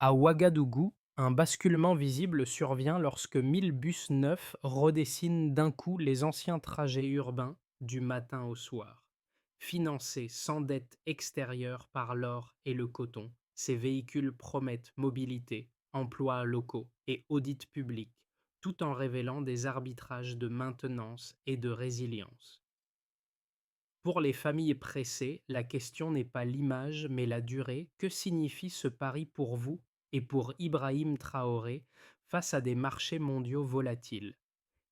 À Ouagadougou, un basculement visible survient lorsque 1000 bus neufs redessinent d'un coup les anciens trajets urbains du matin au soir. Financés sans dette extérieure par l'or et le coton, ces véhicules promettent mobilité, emplois locaux et audits publics, tout en révélant des arbitrages de maintenance et de résilience. Pour les familles pressées, la question n'est pas l'image, mais la durée. Que signifie ce pari pour vous et pour Ibrahim Traoré face à des marchés mondiaux volatiles?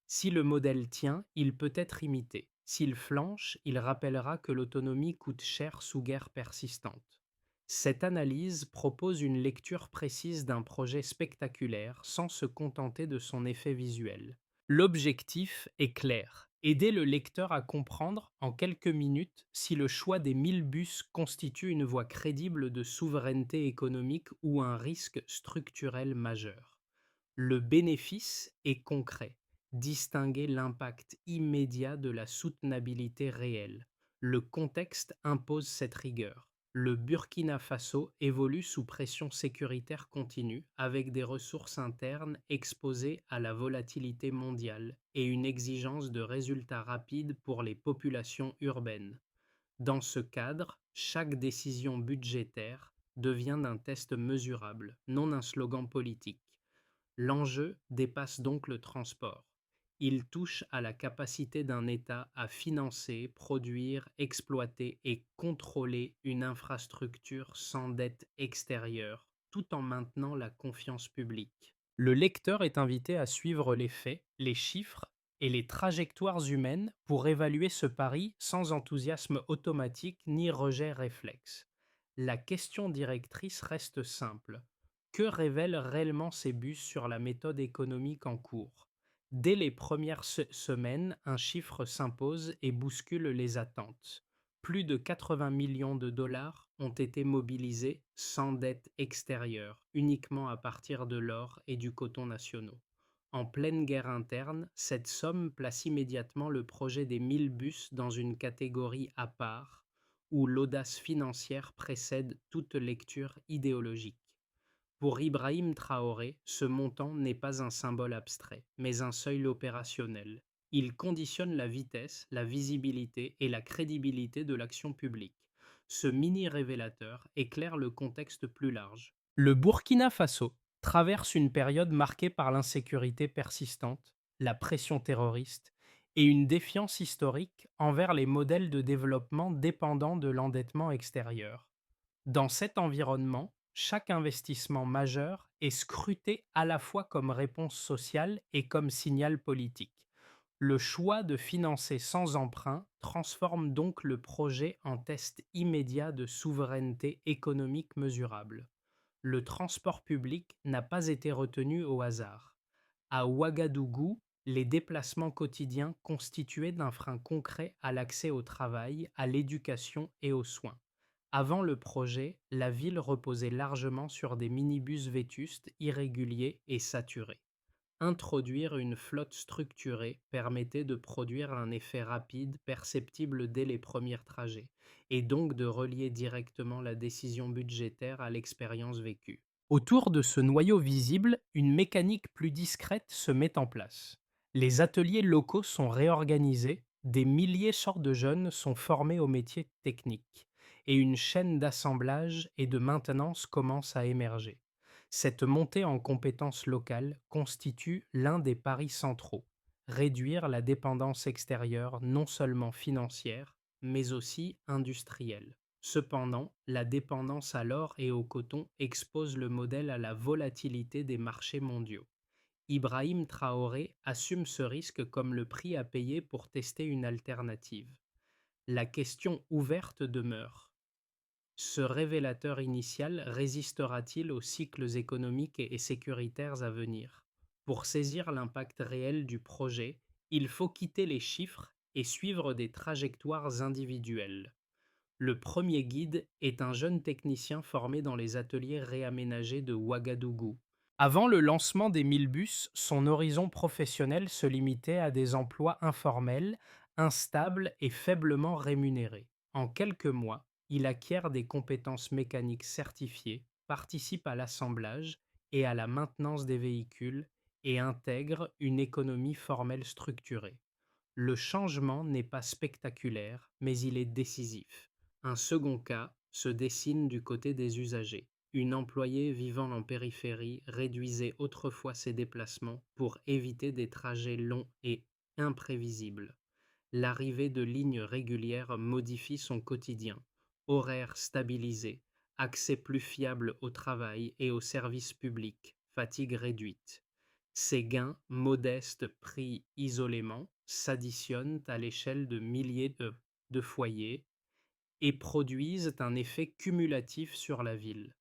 Si le modèle tient, il peut être imité. S'il flanche, il rappellera que l'autonomie coûte cher sous guerre persistante. Cette analyse propose une lecture précise d'un projet spectaculaire sans se contenter de son effet visuel. L'objectif est clair: aider le lecteur à comprendre en quelques minutes si le choix des 1000 bus constitue une voie crédible de souveraineté économique ou un risque structurel majeur. Le bénéfice est concret: distinguer l'impact immédiat de la soutenabilité réelle. Le contexte impose cette rigueur. Le Burkina Faso évolue sous pression sécuritaire continue, avec des ressources internes exposées à la volatilité mondiale et une exigence de résultats rapides pour les populations urbaines. Dans ce cadre, chaque décision budgétaire devient un test mesurable, non un slogan politique. L'enjeu dépasse donc le transport. Il touche à la capacité d'un État à financer, produire, exploiter et contrôler une infrastructure sans dette extérieure, tout en maintenant la confiance publique. Le lecteur est invité à suivre les faits, les chiffres et les trajectoires humaines pour évaluer ce pari sans enthousiasme automatique ni rejet réflexe. La question directrice reste simple: que révèlent réellement ces bus sur la méthode économique en cours? Dès les premières semaines, un chiffre s'impose et bouscule les attentes. Plus de 80 millions de dollars ont été mobilisés sans dette extérieure, uniquement à partir de l'or et du coton nationaux. En pleine guerre interne, cette somme place immédiatement le projet des 1000 bus dans une catégorie à part, où l'audace financière précède toute lecture idéologique. Pour Ibrahim Traoré, ce montant n'est pas un symbole abstrait, mais un seuil opérationnel. Il conditionne la vitesse, la visibilité et la crédibilité de l'action publique. Ce mini-révélateur éclaire le contexte plus large. Le Burkina Faso traverse une période marquée par l'insécurité persistante, la pression terroriste et une défiance historique envers les modèles de développement dépendants de l'endettement extérieur. Dans cet environnement, chaque investissement majeur est scruté à la fois comme réponse sociale et comme signal politique. Le choix de financer sans emprunt transforme donc le projet en test immédiat de souveraineté économique mesurable. Le transport public n'a pas été retenu au hasard. À Ouagadougou, les déplacements quotidiens constituaient d'un frein concret à l'accès au travail, à l'éducation et aux soins. Avant le projet, la ville reposait largement sur des minibus vétustes, irréguliers et saturés. Introduire une flotte structurée permettait de produire un effet rapide, perceptible dès les premiers trajets, et donc de relier directement la décision budgétaire à l'expérience vécue. Autour de ce noyau visible, une mécanique plus discrète se met en place. Les ateliers locaux sont réorganisés, des milliers sortes de jeunes sont formés aux métiers techniques, et une chaîne d'assemblage et de maintenance commence à émerger. Cette montée en compétences locales constitue l'un des paris centraux: réduire la dépendance extérieure non seulement financière, mais aussi industrielle. Cependant, la dépendance à l'or et au coton expose le modèle à la volatilité des marchés mondiaux. Ibrahim Traoré assume ce risque comme le prix à payer pour tester une alternative. La question ouverte demeure: ce révélateur initial résistera-t-il aux cycles économiques et sécuritaires à venir? Pour saisir l'impact réel du projet, il faut quitter les chiffres et suivre des trajectoires individuelles. Le premier guide est un jeune technicien formé dans les ateliers réaménagés de Ouagadougou. Avant le lancement des 1000 bus, son horizon professionnel se limitait à des emplois informels, instables et faiblement rémunérés. En quelques mois, il acquiert des compétences mécaniques certifiées, participe à l'assemblage et à la maintenance des véhicules et intègre une économie formelle structurée. Le changement n'est pas spectaculaire, mais il est décisif. Un second cas se dessine du côté des usagers. Une employée vivant en périphérie réduisait autrefois ses déplacements pour éviter des trajets longs et imprévisibles. L'arrivée de lignes régulières modifie son quotidien. Horaires stabilisés, accès plus fiable au travail et aux services publics, fatigue réduite. Ces gains, modestes pris isolément, s'additionnent à l'échelle de milliers de foyers et produisent un effet cumulatif sur la ville.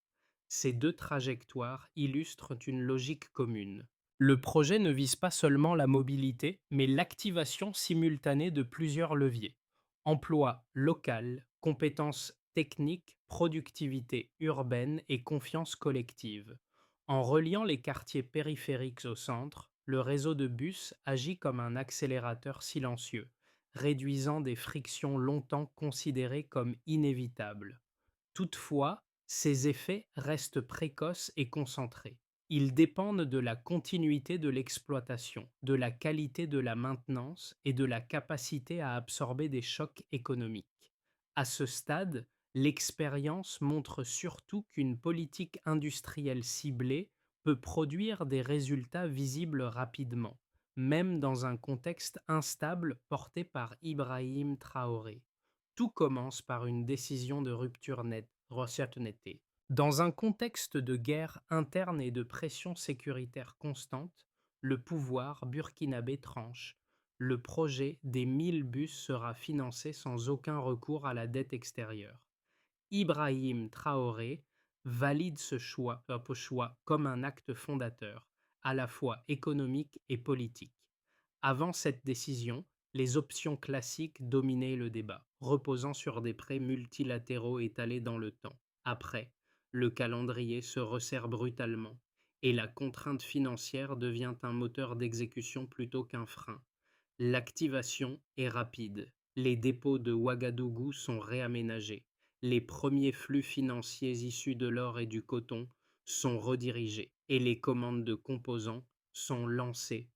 Ces deux trajectoires illustrent une logique commune. Le projet ne vise pas seulement la mobilité, mais l'activation simultanée de plusieurs leviers. Emploi local, compétences techniques, productivité urbaine et confiance collective. En reliant les quartiers périphériques au centre, le réseau de bus agit comme un accélérateur silencieux, réduisant des frictions longtemps considérées comme inévitables. Toutefois, ces effets restent précoces et concentrés. Ils dépendent de la continuité de l'exploitation, de la qualité de la maintenance et de la capacité à absorber des chocs économiques. À ce stade, l'expérience montre surtout qu'une politique industrielle ciblée peut produire des résultats visibles rapidement, même dans un contexte instable porté par Ibrahim Traoré. Tout commence par une décision de rupture nette, recette nettée. Dans un contexte de guerre interne et de pression sécuritaire constante, le pouvoir burkinabé tranche. Le projet des 1000 bus sera financé sans aucun recours à la dette extérieure. Ibrahim Traoré valide ce choix comme un acte fondateur, à la fois économique et politique. Avant cette décision, les options classiques dominaient le débat, reposant sur des prêts multilatéraux étalés dans le temps. Après, le calendrier se resserre brutalement et la contrainte financière devient un moteur d'exécution plutôt qu'un frein. L'activation est rapide. Les dépôts de Ouagadougou sont réaménagés. Les premiers flux financiers issus de l'or et du coton sont redirigés et les commandes de composants sont lancées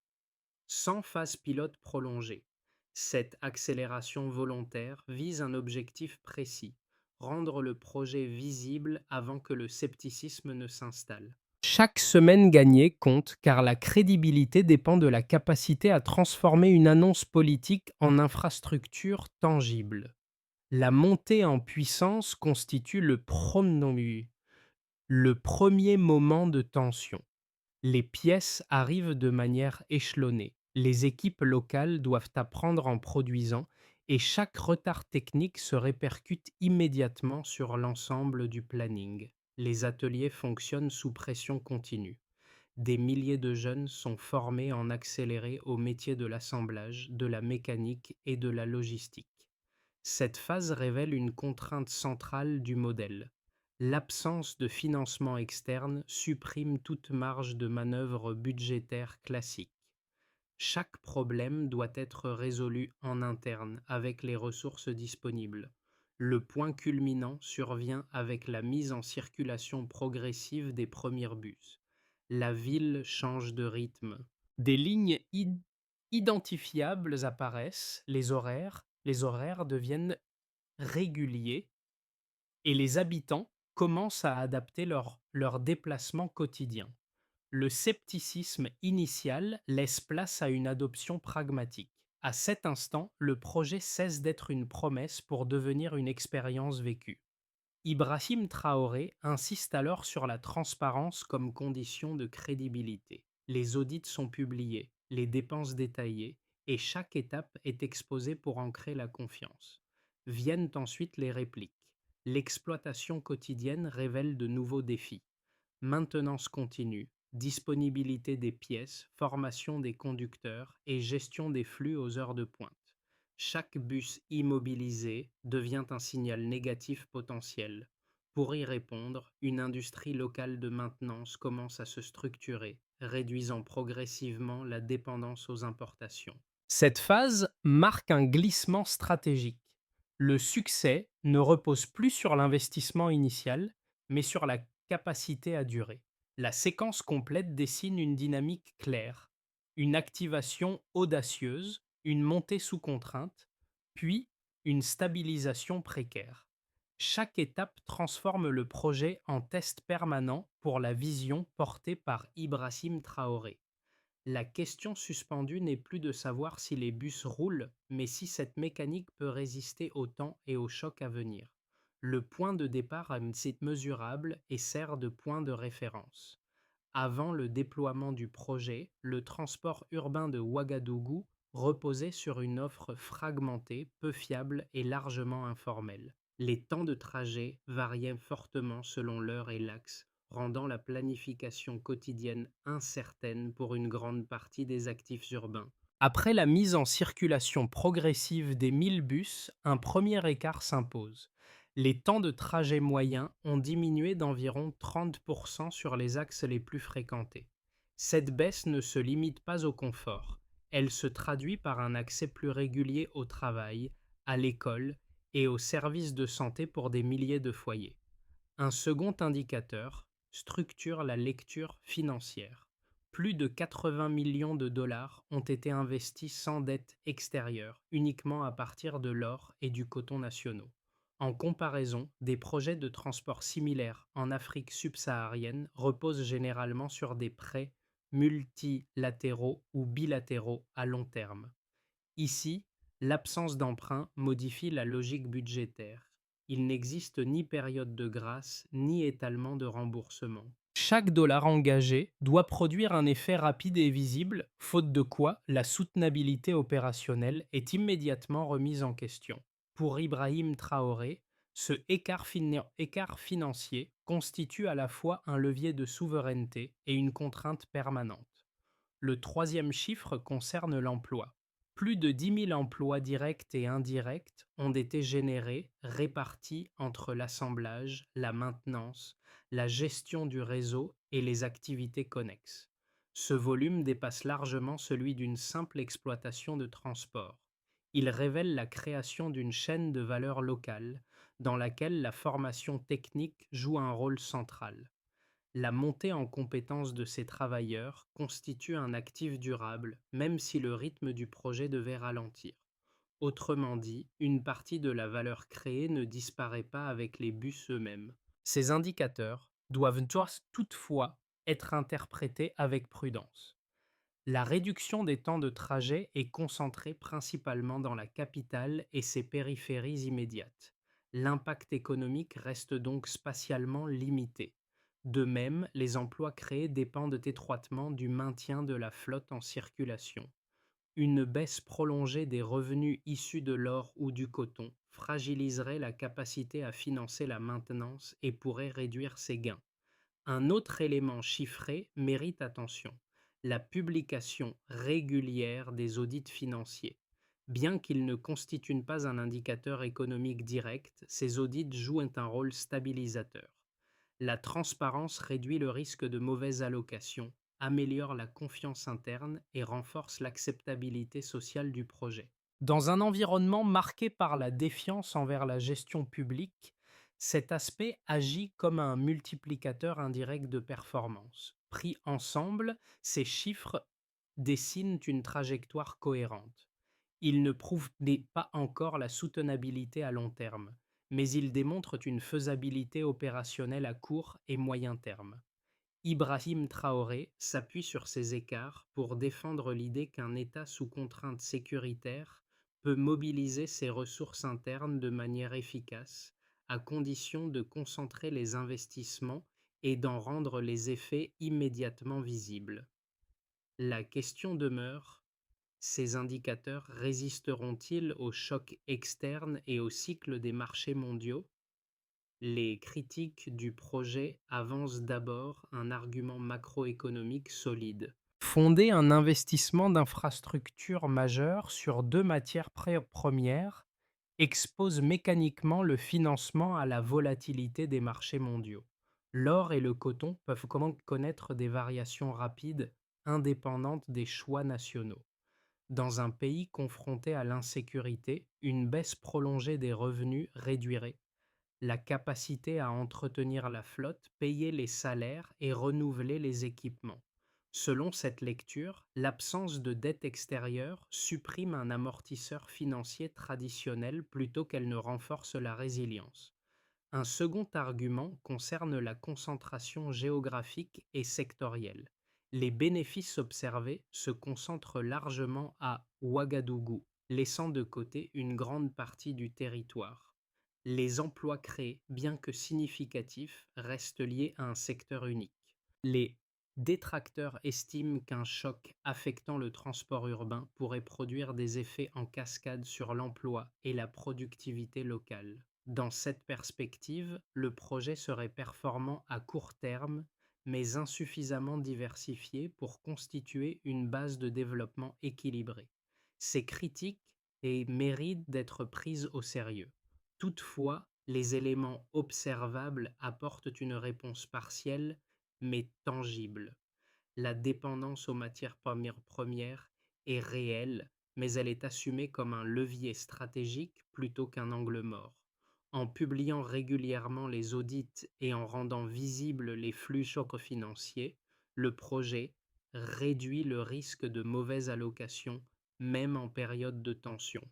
sans phase pilote prolongée. Cette accélération volontaire vise un objectif précis, rendre le projet visible avant que le scepticisme ne s'installe. Chaque semaine gagnée compte car la crédibilité dépend de la capacité à transformer une annonce politique en infrastructure tangible. La montée en puissance constitue le premier moment de tension. Les pièces arrivent de manière échelonnée. Les équipes locales doivent apprendre en produisant et chaque retard technique se répercute immédiatement sur l'ensemble du planning. Les ateliers fonctionnent sous pression continue. Des milliers de jeunes sont formés en accéléré au métier de l'assemblage, de la mécanique et de la logistique. Cette phase révèle une contrainte centrale du modèle. L'absence de financement externe supprime toute marge de manœuvre budgétaire classique. Chaque problème doit être résolu en interne avec les ressources disponibles. Le point culminant survient avec la mise en circulation progressive des premiers bus. La ville change de rythme. Des lignes identifiables apparaissent, les horaires deviennent réguliers et les habitants commencent à adapter leur déplacement quotidien. Le scepticisme initial laisse place à une adoption pragmatique. À cet instant, le projet cesse d'être une promesse pour devenir une expérience vécue. Ibrahim Traoré insiste alors sur la transparence comme condition de crédibilité. Les audits sont publiés, les dépenses détaillées, et chaque étape est exposée pour ancrer la confiance. Viennent ensuite les répliques. L'exploitation quotidienne révèle de nouveaux défis. Maintenance continue, disponibilité des pièces, formation des conducteurs et gestion des flux aux heures de pointe. Chaque bus immobilisé devient un signal négatif potentiel. Pour y répondre, une industrie locale de maintenance commence à se structurer, réduisant progressivement la dépendance aux importations. Cette phase marque un glissement stratégique. Le succès ne repose plus sur l'investissement initial, mais sur la capacité à durer. La séquence complète dessine une dynamique claire, une activation audacieuse, une montée sous contrainte, puis une stabilisation précaire. Chaque étape transforme le projet en test permanent pour la vision portée par Ibrahim Traoré. La question suspendue n'est plus de savoir si les bus roulent, mais si cette mécanique peut résister au temps et aux chocs à venir. Le point de départ est mesurable et sert de point de référence. Avant le déploiement du projet, le transport urbain de Ouagadougou reposait sur une offre fragmentée, peu fiable et largement informelle. Les temps de trajet variaient fortement selon l'heure et l'axe, rendant la planification quotidienne incertaine pour une grande partie des actifs urbains. Après la mise en circulation progressive des 1000 bus, un premier écart s'impose. Les temps de trajet moyens ont diminué d'environ 30% sur les axes les plus fréquentés. Cette baisse ne se limite pas au confort, elle se traduit par un accès plus régulier au travail, à l'école et aux services de santé pour des milliers de foyers. Un second indicateur structure la lecture financière. Plus de 80 millions de dollars ont été investis sans dette extérieure, uniquement à partir de l'or et du coton nationaux. En comparaison, des projets de transport similaires en Afrique subsaharienne reposent généralement sur des prêts multilatéraux ou bilatéraux à long terme. Ici, l'absence d'emprunt modifie la logique budgétaire. Il n'existe ni période de grâce, ni étalement de remboursement. Chaque dollar engagé doit produire un effet rapide et visible, faute de quoi la soutenabilité opérationnelle est immédiatement remise en question. Pour Ibrahim Traoré, ce écart financier constitue à la fois un levier de souveraineté et une contrainte permanente. Le troisième chiffre concerne l'emploi. Plus de 10 000 emplois directs et indirects ont été générés, répartis entre l'assemblage, la maintenance, la gestion du réseau et les activités connexes. Ce volume dépasse largement celui d'une simple exploitation de transport. Il révèle la création d'une chaîne de valeur locale dans laquelle la formation technique joue un rôle central. La montée en compétence de ces travailleurs constitue un actif durable, même si le rythme du projet devait ralentir. Autrement dit, une partie de la valeur créée ne disparaît pas avec les bus eux-mêmes. Ces indicateurs doivent toutefois être interprétés avec prudence. La réduction des temps de trajet est concentrée principalement dans la capitale et ses périphéries immédiates. L'impact économique reste donc spatialement limité. De même, les emplois créés dépendent étroitement du maintien de la flotte en circulation. Une baisse prolongée des revenus issus de l'or ou du coton fragiliserait la capacité à financer la maintenance et pourrait réduire ses gains. Un autre élément chiffré mérite attention: la publication régulière des audits financiers. Bien qu'ils ne constituent pas un indicateur économique direct, ces audits jouent un rôle stabilisateur. La transparence réduit le risque de mauvaise allocation, améliore la confiance interne et renforce l'acceptabilité sociale du projet. Dans un environnement marqué par la défiance envers la gestion publique, cet aspect agit comme un multiplicateur indirect de performance. Pris ensemble, ces chiffres dessinent une trajectoire cohérente. Ils ne prouvent pas encore la soutenabilité à long terme, mais ils démontrent une faisabilité opérationnelle à court et moyen terme. Ibrahim Traoré s'appuie sur ces écarts pour défendre l'idée qu'un État sous contrainte sécuritaire peut mobiliser ses ressources internes de manière efficace, à condition de concentrer les investissements et d'en rendre les effets immédiatement visibles. La question demeure: ces indicateurs résisteront-ils aux chocs externes et au cycle des marchés mondiaux? Les critiques du projet avancent d'abord un argument macroéconomique solide. Fonder un investissement d'infrastructure majeur sur deux matières premières expose mécaniquement le financement à la volatilité des marchés mondiaux. L'or et le coton peuvent connaître des variations rapides, indépendantes des choix nationaux. Dans un pays confronté à l'insécurité, une baisse prolongée des revenus réduirait la capacité à entretenir la flotte, payer les salaires et renouveler les équipements. Selon cette lecture, l'absence de dette extérieure supprime un amortisseur financier traditionnel plutôt qu'elle ne renforce la résilience. Un second argument concerne la concentration géographique et sectorielle. Les bénéfices observés se concentrent largement à Ouagadougou, laissant de côté une grande partie du territoire. Les emplois créés, bien que significatifs, restent liés à un secteur unique. Les détracteurs estiment qu'un choc affectant le transport urbain pourrait produire des effets en cascade sur l'emploi et la productivité locale. Dans cette perspective, le projet serait performant à court terme, mais insuffisamment diversifié pour constituer une base de développement équilibrée. Ces critiques méritent d'être prises au sérieux. Toutefois, les éléments observables apportent une réponse partielle mais tangible. La dépendance aux matières premières est réelle, mais elle est assumée comme un levier stratégique plutôt qu'un angle mort. En publiant régulièrement les audits et en rendant visibles les flux financiers, le projet réduit le risque de mauvaise allocation, même en période de tension.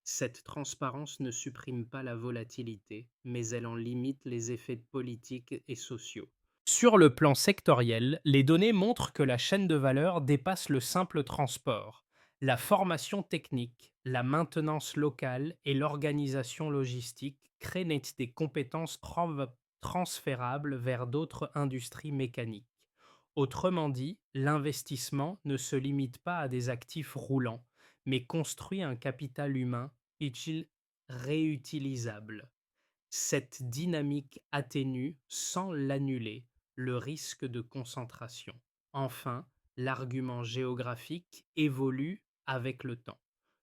Cette transparence ne supprime pas la volatilité, mais elle en limite les effets politiques et sociaux. Sur le plan sectoriel, les données montrent que la chaîne de valeur dépasse le simple transport. La formation technique, la maintenance locale et l'organisation logistique créent des compétences transférables vers d'autres industries mécaniques. Autrement dit, l'investissement ne se limite pas à des actifs roulants, mais construit un capital humain utile réutilisable. Cette dynamique atténue, sans l'annuler, le risque de concentration. Enfin, l'argument géographique évolue avec le temps.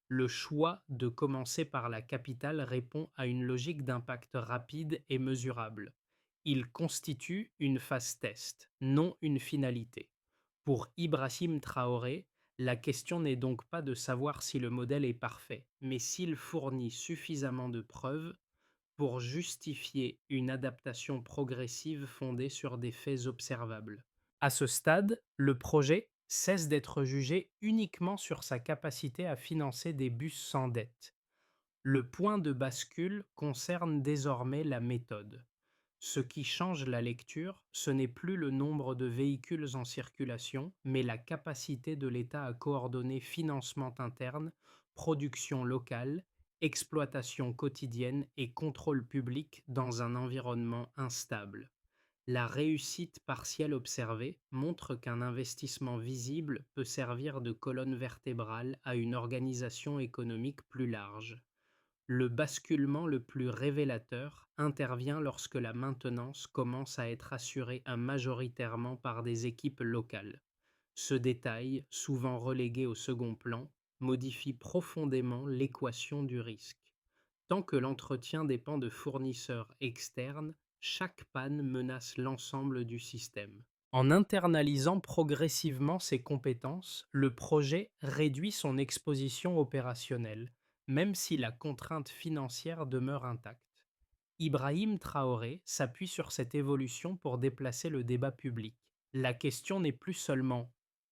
Le choix de commencer par la capitale répond à une logique d'impact rapide et mesurable. Il constitue une phase test, non une finalité. Pour Ibrahim Traoré, la question n'est donc pas de savoir si le modèle est parfait, mais s'il fournit suffisamment de preuves pour justifier une adaptation progressive fondée sur des faits observables. À ce stade, le projet cesse d'être jugé uniquement sur sa capacité à financer des bus sans dette. Le point de bascule concerne désormais la méthode. Ce qui change la lecture, ce n'est plus le nombre de véhicules en circulation, mais la capacité de l'État à coordonner financement interne, production locale, exploitation quotidienne et contrôle public dans un environnement instable. La réussite partielle observée montre qu'un investissement visible peut servir de colonne vertébrale à une organisation économique plus large. Le basculement le plus révélateur intervient lorsque la maintenance commence à être assurée majoritairement par des équipes locales. Ce détail, souvent relégué au second plan, modifie profondément l'équation du risque. Tant que l'entretien dépend de fournisseurs externes, chaque panne menace l'ensemble du système. En internalisant progressivement ses compétences, le projet réduit son exposition opérationnelle, même si la contrainte financière demeure intacte. Ibrahim Traoré s'appuie sur cette évolution pour déplacer le débat public. La question n'est plus seulement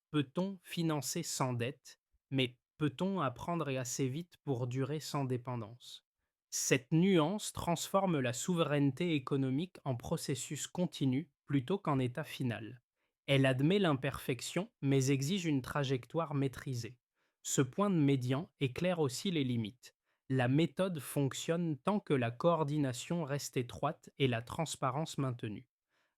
peut-on financer sans dette, mais peut-on apprendre assez vite pour durer sans dépendance. Cette nuance transforme la souveraineté économique en processus continu plutôt qu'en état final. Elle admet l'imperfection mais exige une trajectoire maîtrisée. Ce point de médian éclaire aussi les limites. La méthode fonctionne tant que la coordination reste étroite et la transparence maintenue.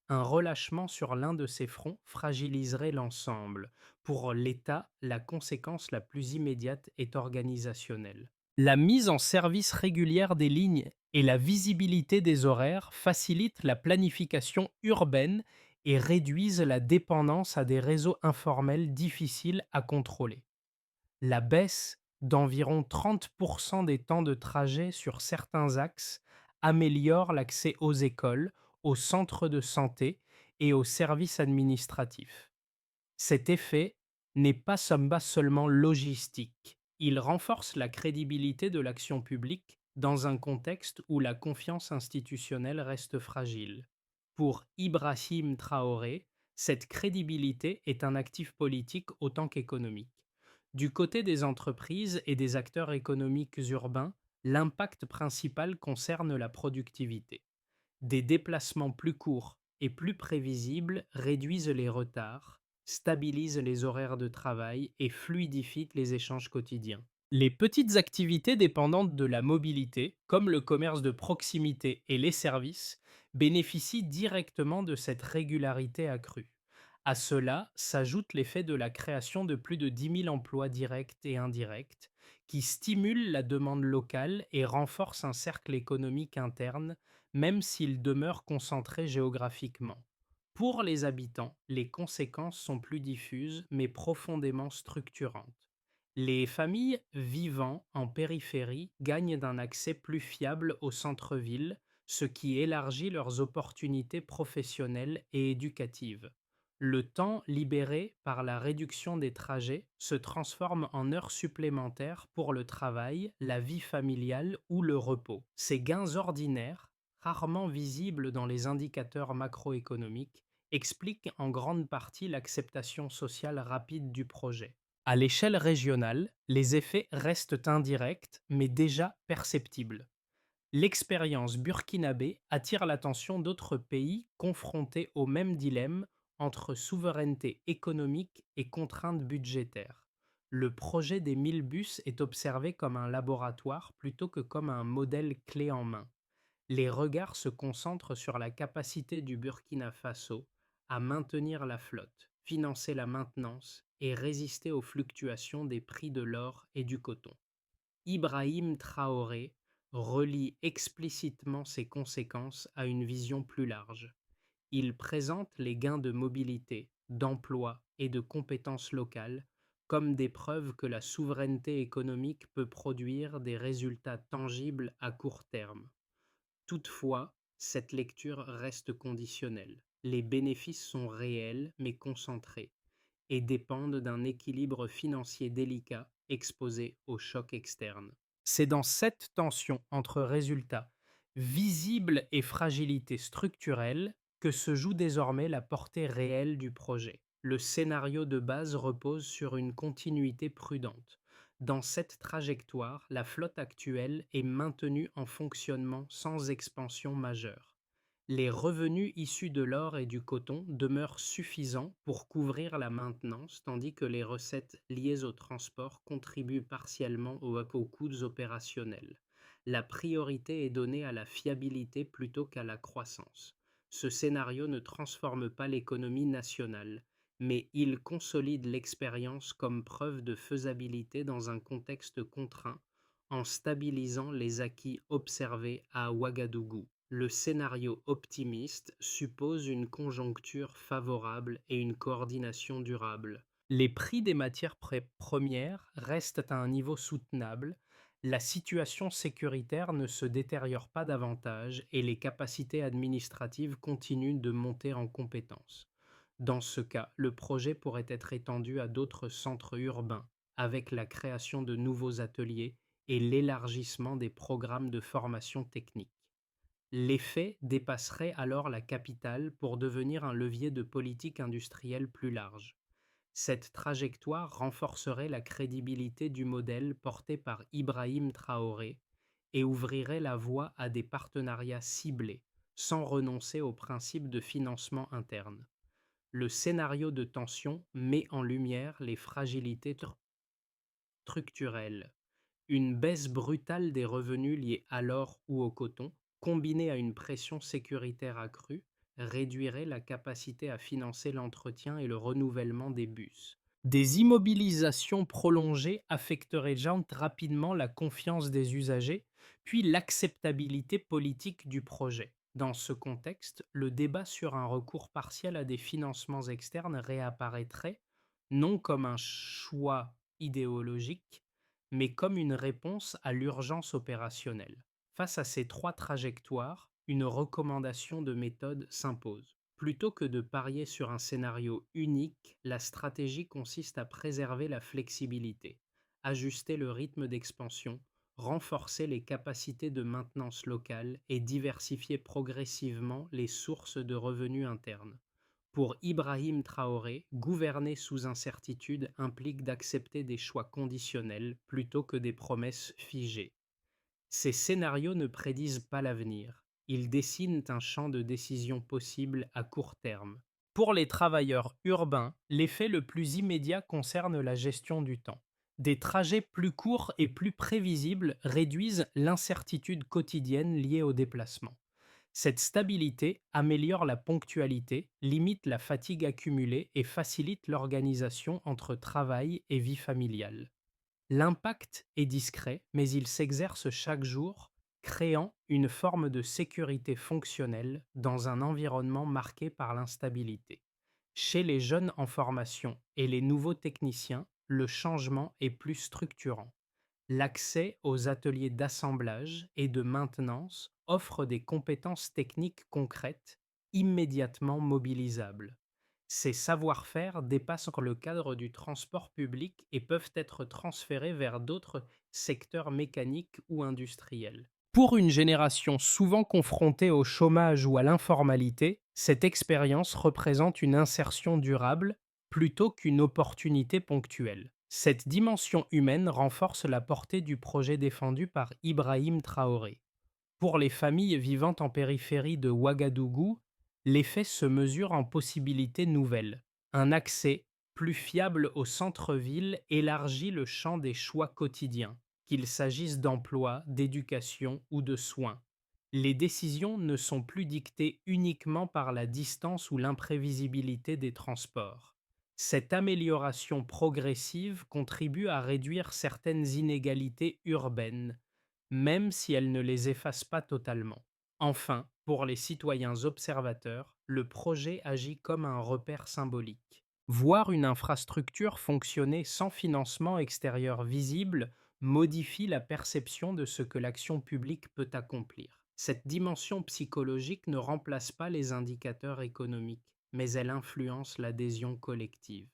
Un relâchement sur l'un de ces fronts fragiliserait l'ensemble. Pour l'État, la conséquence la plus immédiate est organisationnelle. La mise en service régulière des lignes et la visibilité des horaires facilitent la planification urbaine et réduisent la dépendance à des réseaux informels difficiles à contrôler. La baisse d'environ 30% des temps de trajet sur certains axes améliore l'accès aux écoles, aux centres de santé et aux services administratifs. Cet effet n'est pas seulement logistique, il renforce la crédibilité de l'action publique dans un contexte où la confiance institutionnelle reste fragile. Pour Ibrahim Traoré, cette crédibilité est un actif politique autant qu'économique. Du côté des entreprises et des acteurs économiques urbains, l'impact principal concerne la productivité. Des déplacements plus courts et plus prévisibles réduisent les retards, stabilisent les horaires de travail et fluidifient les échanges quotidiens. Les petites activités dépendantes de la mobilité, comme le commerce de proximité et les services, bénéficient directement de cette régularité accrue. À cela s'ajoute l'effet de la création de plus de 10 000 emplois directs et indirects, qui stimulent la demande locale et renforcent un cercle économique interne, même s'il demeure concentré géographiquement. Pour les habitants, les conséquences sont plus diffuses mais profondément structurantes. Les familles vivant en périphérie gagnent d'un accès plus fiable au centre-ville, ce qui élargit leurs opportunités professionnelles et éducatives. Le temps libéré par la réduction des trajets se transforme en heures supplémentaires pour le travail, la vie familiale ou le repos. Ces gains ordinaires, rarement visibles dans les indicateurs macroéconomiques, expliquent en grande partie l'acceptation sociale rapide du projet. À l'échelle régionale, les effets restent indirects mais déjà perceptibles. L'expérience burkinabé attire l'attention d'autres pays confrontés au même dilemme entre souveraineté économique et contraintes budgétaires. Le projet des 1000 bus est observé comme un laboratoire plutôt que comme un modèle clé en main. Les regards se concentrent sur la capacité du Burkina Faso à maintenir la flotte, financer la maintenance et résister aux fluctuations des prix de l'or et du coton. Ibrahim Traoré relie explicitement ces conséquences à une vision plus large. Il présente les gains de mobilité, d'emploi et de compétences locales comme des preuves que la souveraineté économique peut produire des résultats tangibles à court terme. Toutefois, cette lecture reste conditionnelle. Les bénéfices sont réels mais concentrés et dépendent d'un équilibre financier délicat exposé aux chocs externes. C'est dans cette tension entre résultats visibles et fragilité structurelle que se joue désormais la portée réelle du projet. Le scénario de base repose sur une continuité prudente. Dans cette trajectoire, la flotte actuelle est maintenue en fonctionnement sans expansion majeure. Les revenus issus de l'or et du coton demeurent suffisants pour couvrir la maintenance, tandis que les recettes liées au transport contribuent partiellement aux coûts opérationnels. La priorité est donnée à la fiabilité plutôt qu'à la croissance. Ce scénario ne transforme pas l'économie nationale, mais il consolide l'expérience comme preuve de faisabilité dans un contexte contraint, en stabilisant les acquis observés à Ouagadougou. Le scénario optimiste suppose une conjoncture favorable et une coordination durable. Les prix des matières premières restent à un niveau soutenable, la situation sécuritaire ne se détériore pas davantage et les capacités administratives continuent de monter en compétences. Dans ce cas, le projet pourrait être étendu à d'autres centres urbains, avec la création de nouveaux ateliers et l'élargissement des programmes de formation technique. L'effet dépasserait alors la capitale pour devenir un levier de politique industrielle plus large. Cette trajectoire renforcerait la crédibilité du modèle porté par Ibrahim Traoré et ouvrirait la voie à des partenariats ciblés, sans renoncer au principe de financement interne. Le scénario de tension met en lumière les fragilités structurelles. Une baisse brutale des revenus liés à l'or ou au coton, combinée à une pression sécuritaire accrue, réduirait la capacité à financer l'entretien et le renouvellement des bus. Des immobilisations prolongées affecteraient rapidement la confiance des usagers, puis l'acceptabilité politique du projet. Dans ce contexte, le débat sur un recours partiel à des financements externes réapparaîtrait, non comme un choix idéologique, mais comme une réponse à l'urgence opérationnelle. Face à ces trois trajectoires, une recommandation de méthode s'impose. Plutôt que de parier sur un scénario unique, la stratégie consiste à préserver la flexibilité, ajuster le rythme d'expansion, renforcer les capacités de maintenance locale et diversifier progressivement les sources de revenus internes. Pour Ibrahim Traoré, gouverner sous incertitude implique d'accepter des choix conditionnels plutôt que des promesses figées. Ces scénarios ne prédisent pas l'avenir, ils dessinent un champ de décision possible à court terme. Pour les travailleurs urbains, l'effet le plus immédiat concerne la gestion du temps. Des trajets plus courts et plus prévisibles réduisent l'incertitude quotidienne liée au déplacement. Cette stabilité améliore la ponctualité, limite la fatigue accumulée et facilite l'organisation entre travail et vie familiale. L'impact est discret, mais il s'exerce chaque jour, créant une forme de sécurité fonctionnelle dans un environnement marqué par l'instabilité. Chez les jeunes en formation et les nouveaux techniciens, le changement est plus structurant. L'accès aux ateliers d'assemblage et de maintenance offre des compétences techniques concrètes, immédiatement mobilisables. Ces savoir-faire dépassent le cadre du transport public et peuvent être transférés vers d'autres secteurs mécaniques ou industriels. Pour une génération souvent confrontée au chômage ou à l'informalité, cette expérience représente une insertion durable plutôt qu'une opportunité ponctuelle. Cette dimension humaine renforce la portée du projet défendu par Ibrahim Traoré. Pour les familles vivant en périphérie de Ouagadougou, l'effet se mesure en possibilités nouvelles. Un accès plus fiable au centre-ville élargit le champ des choix quotidiens, qu'il s'agisse d'emploi, d'éducation ou de soins. Les décisions ne sont plus dictées uniquement par la distance ou l'imprévisibilité des transports. Cette amélioration progressive contribue à réduire certaines inégalités urbaines, même si elle ne les efface pas totalement. Enfin, pour les citoyens observateurs, le projet agit comme un repère symbolique. Voir une infrastructure fonctionner sans financement extérieur visible modifie la perception de ce que l'action publique peut accomplir. Cette dimension psychologique ne remplace pas les indicateurs économiques, mais elle influence l'adhésion collective.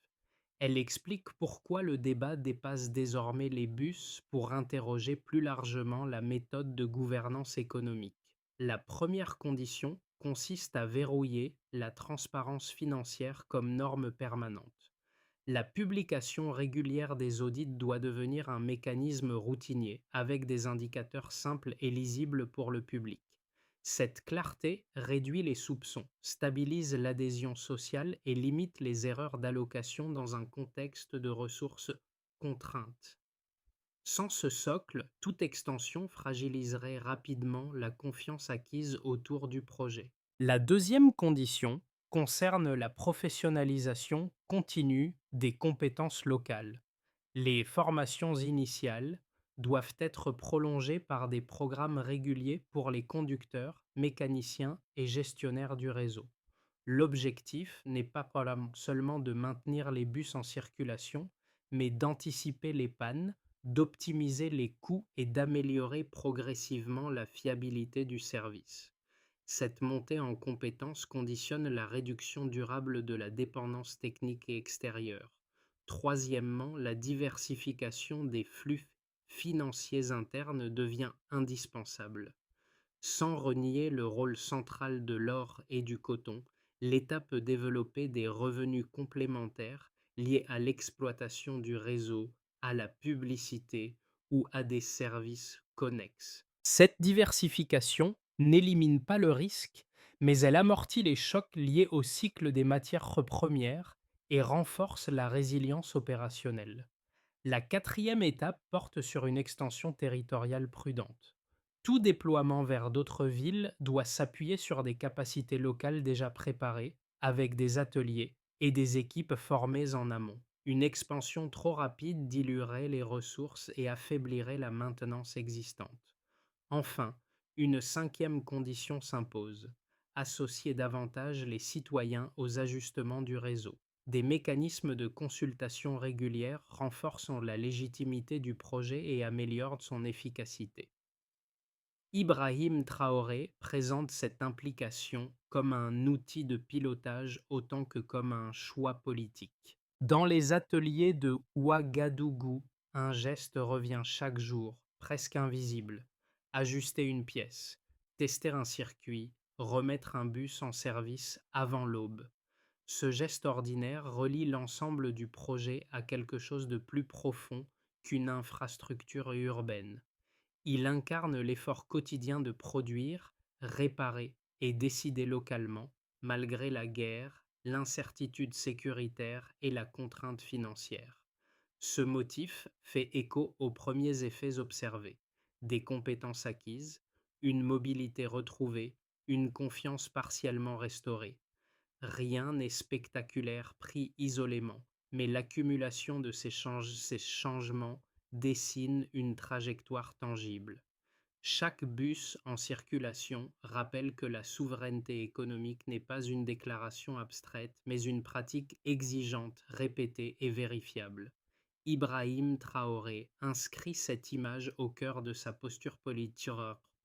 Elle explique pourquoi le débat dépasse désormais les bus pour interroger plus largement la méthode de gouvernance économique. La première condition consiste à verrouiller la transparence financière comme norme permanente. La publication régulière des audits doit devenir un mécanisme routinier, avec des indicateurs simples et lisibles pour le public. Cette clarté réduit les soupçons, stabilise l'adhésion sociale et limite les erreurs d'allocation dans un contexte de ressources contraintes. Sans ce socle, toute extension fragiliserait rapidement la confiance acquise autour du projet. La deuxième condition concerne la professionnalisation continue des compétences locales. Les formations initiales doivent être prolongées par des programmes réguliers pour les conducteurs, mécaniciens et gestionnaires du réseau. L'objectif n'est pas seulement de maintenir les bus en circulation, mais d'anticiper les pannes, d'optimiser les coûts et d'améliorer progressivement la fiabilité du service. Cette montée en compétences conditionne la réduction durable de la dépendance technique et extérieure. Troisièmement, la diversification des flux financiers internes devient indispensable. Sans renier le rôle central de l'or et du coton, l'État peut développer des revenus complémentaires liés à l'exploitation du réseau, à la publicité ou à des services connexes. Cette diversification n'élimine pas le risque, mais elle amortit les chocs liés au cycle des matières premières et renforce la résilience opérationnelle. La quatrième étape porte sur une extension territoriale prudente. Tout déploiement vers d'autres villes doit s'appuyer sur des capacités locales déjà préparées, avec des ateliers et des équipes formées en amont. Une expansion trop rapide diluerait les ressources et affaiblirait la maintenance existante. Enfin, une cinquième condition s'impose: associer davantage les citoyens aux ajustements du réseau. Des mécanismes de consultation régulière renforcent la légitimité du projet et améliorent son efficacité. Ibrahim Traoré présente cette implication comme un outil de pilotage autant que comme un choix politique. Dans les ateliers de Ouagadougou, un geste revient chaque jour: presque invisible, ajuster une pièce, tester un circuit, remettre un bus en service avant l'aube. Ce geste ordinaire relie l'ensemble du projet à quelque chose de plus profond qu'une infrastructure urbaine. Il incarne l'effort quotidien de produire, réparer et décider localement, malgré la guerre, l'incertitude sécuritaire et la contrainte financière. Ce motif fait écho aux premiers effets observés: des compétences acquises, une mobilité retrouvée, une confiance partiellement restaurée. Rien n'est spectaculaire pris isolément, mais l'accumulation de ces changements dessine une trajectoire tangible. Chaque bus en circulation rappelle que la souveraineté économique n'est pas une déclaration abstraite, mais une pratique exigeante, répétée et vérifiable. Ibrahim Traoré inscrit cette image au cœur de sa posture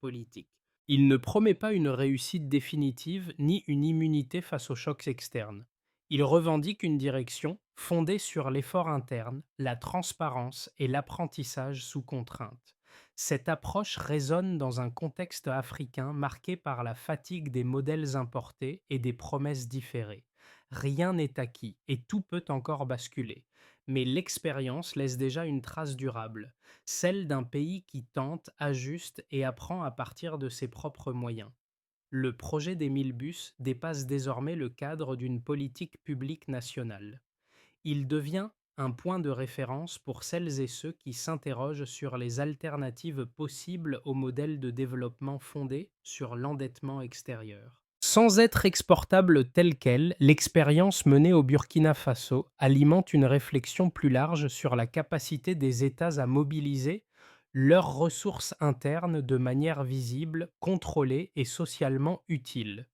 politique. Il ne promet pas une réussite définitive ni une immunité face aux chocs externes. Il revendique une direction fondée sur l'effort interne, la transparence et l'apprentissage sous contrainte. Cette approche résonne dans un contexte africain marqué par la fatigue des modèles importés et des promesses différées. Rien n'est acquis et tout peut encore basculer. Mais l'expérience laisse déjà une trace durable, celle d'un pays qui tente, ajuste et apprend à partir de ses propres moyens. Le projet des 1000 bus dépasse désormais le cadre d'une politique publique nationale. Il devient un point de référence pour celles et ceux qui s'interrogent sur les alternatives possibles au modèle de développement fondé sur l'endettement extérieur. Sans être exportable telle qu'elle, l'expérience menée au Burkina Faso alimente une réflexion plus large sur la capacité des États à mobiliser leurs ressources internes de manière visible, contrôlée et socialement utile.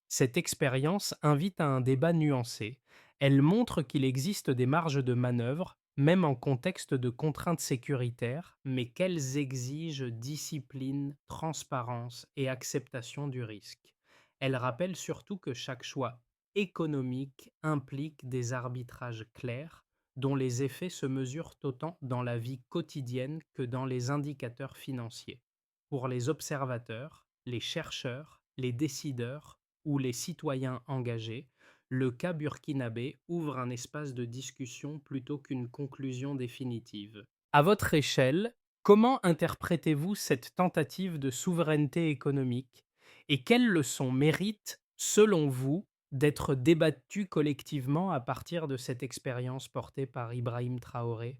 Cette expérience invite à un débat nuancé. Elle montre qu'il existe des marges de manœuvre, même en contexte de contraintes sécuritaires, mais qu'elles exigent discipline, transparence et acceptation du risque. Elle rappelle surtout que chaque choix économique implique des arbitrages clairs, dont les effets se mesurent autant dans la vie quotidienne que dans les indicateurs financiers. Pour les observateurs, les chercheurs, les décideurs, ou les citoyens engagés, le cas burkinabé ouvre un espace de discussion plutôt qu'une conclusion définitive. À votre échelle, comment interprétez-vous cette tentative de souveraineté économique et quelles leçons méritent, selon vous, d'être débattues collectivement à partir de cette expérience portée par Ibrahim Traoré?